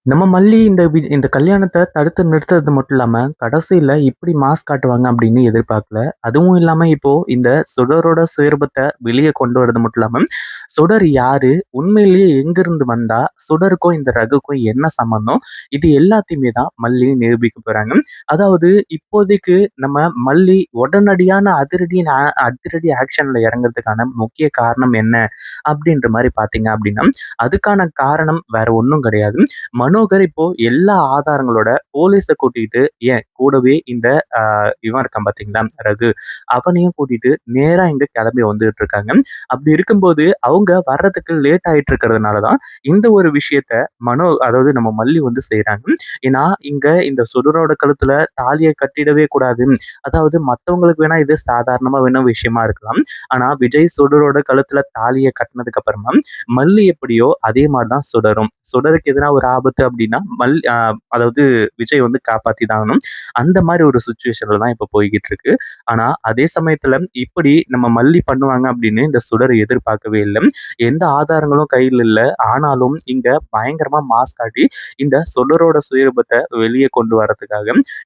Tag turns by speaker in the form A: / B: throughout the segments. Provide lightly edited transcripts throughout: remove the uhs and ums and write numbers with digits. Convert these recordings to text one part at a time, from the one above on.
A: நம்ம மல்லி இந்த கல்யாணத்த தடுத்து நிறுத்துறது மட்டும் இல்லாம, கடைசியில இப்படி மாஸ் காட்டுவாங்க அப்படின்னு எதிர்பார்க்கல. அதுவும் இல்லாம இப்போ இந்த சுடரோட சுயரூபத்த வெளிய கொண்டு வரது மட்டும் இல்லாம, சுடர் யாரு? உண்மையிலேயே எங்கிருந்து வந்தா? சுடருக்கும் இந்த ரகுக்கும் என்ன சம்மந்தம்? இது எல்லாத்தையுமே தான் மல்லி நிரூபிக்க போறாங்க. அதாவது இப்போதைக்கு நம்ம மல்லி உடனடியான அதிரடி ஆக்ஷன்ல இறங்குறதுக்கான முக்கிய காரணம் என்ன? அப்படின்ற மாரி பார்த்தீங்க அப்படின்னா, அதுக்கான காரணம் வேற ஒண்ணும் கிடையாது. மனோகர் இப்போ எல்லா ஆதாரங்களோட போலீஸ கூட்டிட்டு ஏன் கூடவே இந்த இவன் இருக்கான் பாத்தீங்களா ரகு அவனையும் கூட்டிட்டு நேரா இங்க கிளம்பி வந்துட்டு இருக்காங்க. அப்படி இருக்கும்போது அவங்க வர்றதுக்கு லேட் ஆயிட்டு இருக்கிறதுனாலதான் இந்த ஒரு விஷயத்த அதாவது நம்ம மல்லி வந்து செய்யறாங்க. ஏன்னா இங்க இந்த சுடரோட கழுத்துல தாலியை கட்டிடவே கூடாது. அதாவது மத்தவங்களுக்கு வேணா இது சாதாரணமா வேணா விஷயமா இருக்கலாம். ஆனா விஜய் சுடரோட கழுத்துல தாலியை கட்டினதுக்கு அப்புறமா மல்லி எப்படியோ அதே மாதிரிதான் சுடரும். சுடருக்கு எதனா ஒரு ஆபத்து அப்படின்னா அதாவது விஜய் வந்து காப்பாத்தி தான் ஆகணும். அந்த மாதிரி ஒரு சுச்சுவேஷன்ல தான் இப்ப போய்கிட்டு இருக்கு. ஆனா அதே சமயத்துல இப்படி நம்ம மல்லி பண்ணுவாங்க அப்படின்னு இந்த சுடர் எதிர்பார்க்கவே இல்லை. எந்த ஆதாரங்களும் கையில் இல்ல. ஆனாலும் இங்க பயங்கரமா மாஸ் காட்டி இந்த சுடரோட சுயரூபத்தை வெளியே கொண்டு வரதுக்காக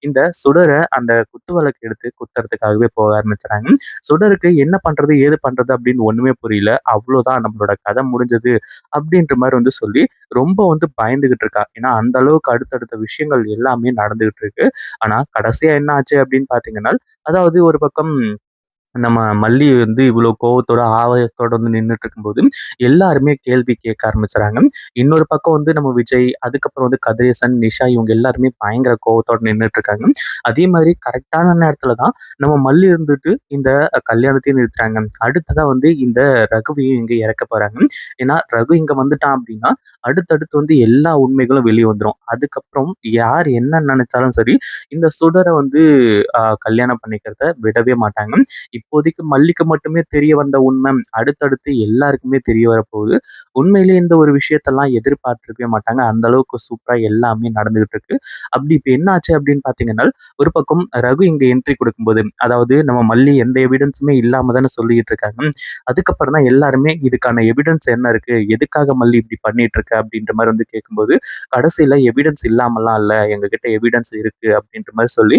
A: இந்த சுடரை அந்த குத்து விளக்கு எடுத்து குத்துறதுக்காகவே போக ஆரம்பிச்சுறாங்க. சுடருக்கு என்ன பண்றது ஏது பண்றது அப்படின்னு ஒண்ணுமே புரியல. அவ்வளவுதான் நம்மளோட கதை முடிஞ்சது அப்படின்ற மாதிரி வந்து சொல்லி ரொம்ப வந்து பயந்துகிட்டு இருக்கா. ஏன்னா அந்த அளவுக்கு அடுத்தடுத்த விஷயங்கள் எல்லாமே நடந்துகிட்டு இருக்கு. ஆனா கடைசியா என்ன ஆச்சு அப்படின்னு பாத்தீங்கன்னா, அதாவது ஒரு பக்கம் நம்ம மல்லி வந்து இவ்வளோ கோவத்தோட, ஆவேசத்தோட வந்து நின்னுட்டு இருக்கும்போது, எல்லாருமே கேள்வி கேட்க ஆரம்பிச்சுறாங்க. இன்னொரு பக்கம் வந்து நம்ம விஜய், அதுக்கப்புறம் வந்து கதிரேசன், நிஷா இவங்க எல்லாருமே பயங்கர கோவத்தோட நின்னுட்டு இருக்காங்க. அதே மாதிரி கரெக்டான நேரத்துல தான் நம்ம மல்லி இருந்துட்டு இந்த கல்யாணத்தையும் நிறுத்துறாங்க. அடுத்ததா வந்து இந்த ரகுவையும் இங்க இறக்க போறாங்க. ஏன்னா ரகு இங்க வந்துட்டான் அப்படின்னா, அடுத்தடுத்து வந்து எல்லா உண்மைகளும் வெளிய வந்துரும். அதுக்கப்புறம் யார் என்ன நினைச்சாலும் சரி, இந்த சுடர வந்து கல்யாணம் பண்ணிக்கிறத விடவே மாட்டாங்க. இப்போதைக்கு மல்லிக்கு மட்டுமே தெரிய வந்த உண்மை அடுத்தடுத்து எல்லாருக்குமே தெரிய வரப்போகுது. உண்மையிலேயே இந்த ஒரு விஷயத்தெல்லாம் எதிர்பார்த்திருக்கவே மாட்டாங்க. அந்த அளவுக்கு சூப்பரா எல்லாமே நடந்துகிட்டு இருக்கு. அப்படி இப்ப என்ன ஆச்சு அப்படின்னு பார்த்தீங்கன்னா, ஒரு பக்கம் ரகு இங்க என்ட்ரி கொடுக்கும்போது, அதாவது நம்ம மல்லி எந்த எவிடன்ஸுமே இல்லாம தானே சொல்லிட்டு இருக்காங்க. அதுக்கப்புறம் தான் எல்லாருமே இதுக்கான எவிடன்ஸ் என்ன இருக்கு? எதுக்காக மல்லி இப்படி பண்ணிட்டு இருக்க? அப்படின்ற மாரி வந்து கேட்கும்போது, கடைசியில எவிடன்ஸ் இல்லாமல்லாம் இல்ல. எங்ககிட்ட எவிடன்ஸ் இருக்கு அப்படின்ற மாரி சொல்லி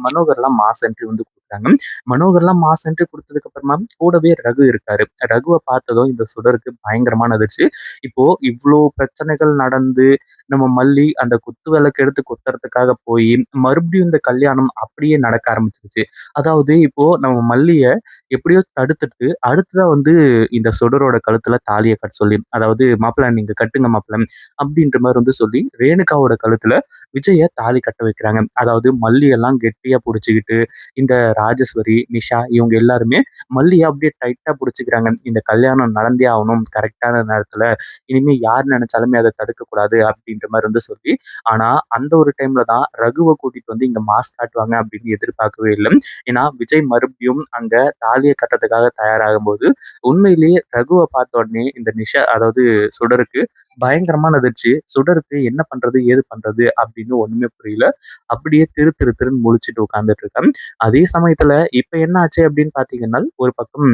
A: மனோகர்லாம் மாஸ் என்ட்ரி வந்து குடுக்குறாங்க. மனோகர்லாம் மாஸ் என்ட்ரி குடுத்ததுக்கு அப்புறமா கூடவே ரகு இருக்காரு. ரகுவ பார்த்ததும் இந்த சுடருக்கு பயங்கரமான அதிர்ச்சி. இப்போ இவ்ளோ பிரச்சனைகள் நடந்து, நம்ம மல்லி அந்த குத்து விளக்கு எடுத்து குத்துறதுக்காக போயி, மறுபடியும் இந்த கல்யாணம் அப்படியே நடக்க ஆரம்பிச்சுருச்சு. அதாவது இப்போ நம்ம மல்லிய எப்படியோ தடுத்துட்டு, அடுத்ததா வந்து இந்த சுடரோட கழுத்துல தாலிய கட்ட சொல்லி, அதாவது "மாப்பிள நீங்க கட்டுங்க மாப்பிள" அப்படின்ற மாரி வந்து சொல்லி, ரேணுகாவோட கழுத்துல விஜய தாலி கட்ட வைக்கிறாங்க. அதாவது மல்லி எல்லாம் கெட்டியா புடிச்சுக்கிட்டு, இந்த ராஜேஸ்வரி, நிஷா இவங்க எல்லாருமே மல்லிய அப்படியே டைட்டா புடிச்சுக்கிறாங்க. இந்த கல்யாணம் நடந்தே ஆகணும் கரெக்ட்டான நேரத்துல. இனிமே யார் நினைச்சாலுமே அத தடுக்கக்கூடாது அப்படின்ற மாரி வந்து சொல்லி, ஆனா அந்த ஒரு டைம்ல தான் ரகுவ கூட்டிட்டு வந்து இங்க மாஸ் காட்டுவாங்க அப்படின்னு எதிர்பார்க்கவே இல்ல. ஏன்னா விஜய் மறுபடியும் அங்க தாலிய கட்டுறதுக்காக தயாராகும்போது, உண்மையிலேயே ரகுவ பார்த்த உடனே இந்த நிஷா அதாவது சுடருக்கு பயங்கரமான அதிர்ச்சி. சுடருக்கு என்ன பண்றது? ஏது பண்றது? அப்படின்னு ஒண்ணுமே புரியல. அப்படியே திரு திரு திருன்னு முழிச்சுட்டு உட்கார்ந்துட்டு இருக்கேன். அதே சமயத்துல இப்ப என்ன ஆச்சு அப்படின்னு பார்த்தீங்கன்னா, ஒரு பக்கம்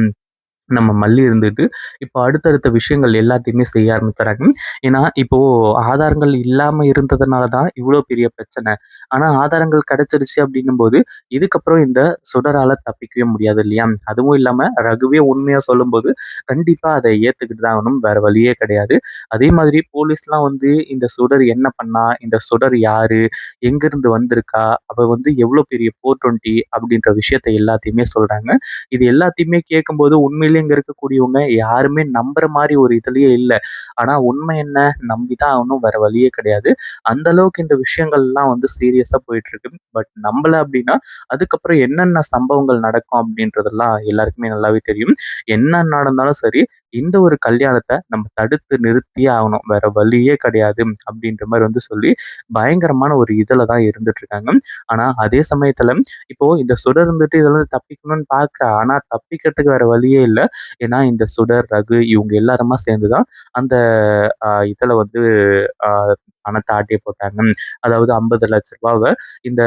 A: நம்ம மல்லி இருந்துட்டு, இப்போ அடுத்தடுத்த விஷயங்கள் எல்லாத்தையுமே செய்ய ஆரம்பிச்சுறாங்க. ஏன்னா, இப்போ ஆதாரங்கள் இல்லாம இருந்ததுனால தான் இவ்ளோ பெரிய பிரச்சனை. ஆனா ஆதாரங்கள் கிடைச்சிருச்சு அப்படின்னும்போது, இதுக்கப்புறம் இந்த சுடரால தப்பிக்கவே முடியாது இல்லையா? அதுவும் இல்லாம ரகுவே உண்மையா சொல்லும்போது, கண்டிப்பா அத ஏத்துக்கிட்டு தான் ஆகணும். வேற வழியே கிடையாது. அதே மாதிரி போலீஸ்லாம் வந்து இந்த சுடர் என்ன பண்ணா? இந்த சுடர் யாரு? எங்கிருந்து வந்திருக்கா? அவ வந்து எவ்ளோ பெரிய 420 அப்படின்ற விஷயத்த எல்லாத்தையுமே சொல்றாங்க. இது எல்லாத்தையுமே கேட்கும்போது உண்மையிலேயே இங்க இருக்கக்கூடியவங்க யாருமே நம்புற மாரி ஒரு இதுலயே இல்ல. ஆனா உண்மை என்ன? நம்பி தான் ஆகணும். வேற வழியே கிடையாது. அந்த அளவுக்கு இந்த விஷயங்கள்லாம் வந்து சீரியஸா போயிட்டு இருக்கு. பட் நம்பல அப்டின்னா, அதுக்கப்புறம் என்னென்ன சம்பவங்கள் நடக்கும் அப்டின்றதெல்லாம் எல்லாருக்குமே நல்லாவே தெரியும். என்ன நடந்தாலும் சரி, இந்த ஒரு கல்யாணத்த நம்ம தடுத்து நிறுத்தியே ஆகணும். வேற வழியே கிடையாது. அப்டின்ற மாரி வந்து சொல்லி பயங்கரமான ஒரு இதுல தான் இருந்துட்டு இருக்காங்க. ஆனா அதே சமயத்துல இப்போ இந்த சுடர் இருந்துட்டு இதுல இருந்து தப்பிக்கணும்னு பார்க்கிறா. ஆனா தப்பிக்கிறதுக்கு வேற வழியே இல்ல. ஏன்னா இந்த சுடர், ரகு இவங்க எல்லாருமா சேர்ந்து தான் அந்த இதுல வந்து அ பணத்த ஆட்டய போட்டாங்க. அதாவது 50,00,000 இந்த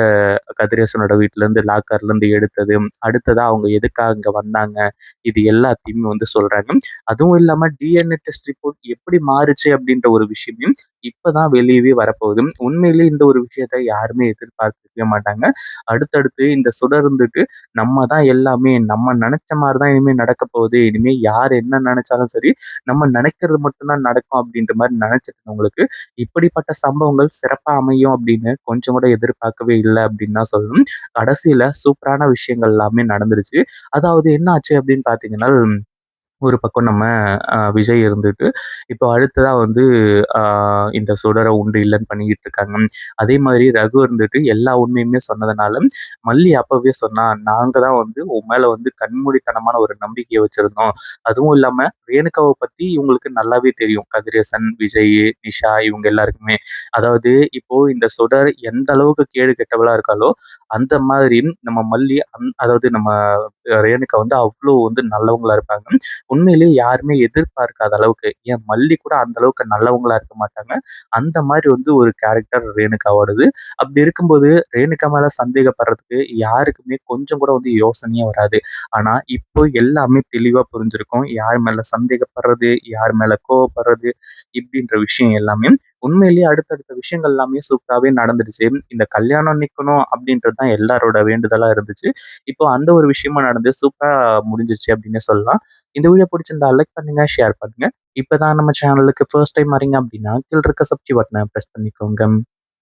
A: கதிரேசனோட வீட்லருந்து லாக்கர்லேருந்து எடுத்தது. அடுத்ததா அவங்க எதுக்காக இங்க வந்தாங்க? இது எல்லாத்தையுமே வந்து சொல்றாங்க. அதுவும் இல்லாம டிஎன்ஏ டெஸ்ட் ரிப்போர்ட் எப்படி மாறுச்சு அப்படின்ற ஒரு விஷயமே இப்பதான் வெளியவே வரப்போகுது. உண்மையிலேயே இந்த ஒரு விஷயத்த யாருமே எதிர்பார்த்திருக்கவே மாட்டாங்க. அடுத்தடுத்து இந்த சுடர் இருந்துட்டு நம்ம தான் எல்லாமே, நம்ம நெனச்ச மாரி தான் இனிமே நடக்க போகுது. இனிமே யார் என்ன நெனச்சாலும் சரி, நம்ம நெனைக்கிறது மட்டும் தான் நடக்கும் அப்படின்ற மாரி நெனச்சிட்டு இருந்தவங்களுக்கு, இப்படிப்பட்ட சம்பவங்கள் சிறப்பா அமையும் அப்படின்னு கொஞ்சம் கூட எதிர்பார்க்கவே இல்ல அப்படின்னு தான் சொல்லணும். கடைசியில சூப்பரான விஷயங்கள் எல்லாமே நடந்துருச்சு. அதாவது என்ன ஆச்சு அப்படின்னு பார்த்தீங்கன்னா, ஒரு பக்கம் நம்ம விஜய் இருந்துட்டு, இப்போ அடுத்ததா வந்து அ இந்த சுடர உண்டு இல்லன்னு பண்ணிக்கிட்டு இருக்காங்க. அதே மாதிரி ரகு இருந்துட்டு எல்லா உண்மையுமே சொன்னதுனால, மல்லி அப்பவே சொன்னா, "நாங்க தான் வந்து உன் மேல வந்து கண்மூடித்தனமான ஒரு நம்பிக்கைய வச்சிருந்தோம். அதுவும் இல்லாம ரேணுகாவ பத்தி இவங்களுக்கு நல்லாவே தெரியும். கதிரேசன், விஜய், நிஷா இவங்க எல்லாருக்குமே. அதாவது இப்போ இந்த சுடர் எந்த அளவுக்கு கேடு கெட்டவளா இருக்காளோ, அந்த மாதிரி நம்ம மல்லி அதாவது நம்ம ரேணுகா வந்து அவ்ளோ வந்து நல்லவங்களா இருப்பாங்க. உண்மையிலேயே யாருமே எதிர்பார்க்காத அளவுக்கு, ஏன் மல்லி கூட அந்த அளவுக்கு நல்லவங்களா இருக்க மாட்டாங்க. அந்த மாரி வந்து ஒரு கேரக்டர் ரேணுகாவோடது. அப்படி இருக்கும்போது ரேணுகா மேல சந்தேகப்படுறதுக்கு யாருக்குமே கொஞ்சம் கூட வந்து யோசனையே வராது. ஆனா இப்போ எல்லாமே தெளிவா புரிஞ்சிருக்கும். யார் மேல சந்தேகப்படுறது, யார் மேல கோவப்படுறது இப்படின்ற விஷயம் எல்லாமே. உண்மையிலேயே அடுத்தடுத்த விஷயங்கள் எல்லாமே சூப்பராவே நடந்துடுச்சு. இந்த கல்யாணம் நிக்கணும் அப்படின்றது தான் எல்லாரோட வேண்டுதலா இருந்துச்சு. இப்போ அந்த ஒரு விஷயமும் நடந்து சூப்பரா முடிஞ்சிருச்சு அப்படின்னே சொல்லலாம். இந்த வீடியோ பிடிச்சிருந்தா லைக் பண்ணுங்க, ஷேர் பண்ணுங்க. இப்பதான் நம்ம சேனலுக்கு ஃபர்ஸ்ட் டைம் வரீங்க அப்படின்னா, கீழ இருக்க சப்ஸ்கிரைப் பட்டன பிரஸ் பண்ணிக்கோங்க.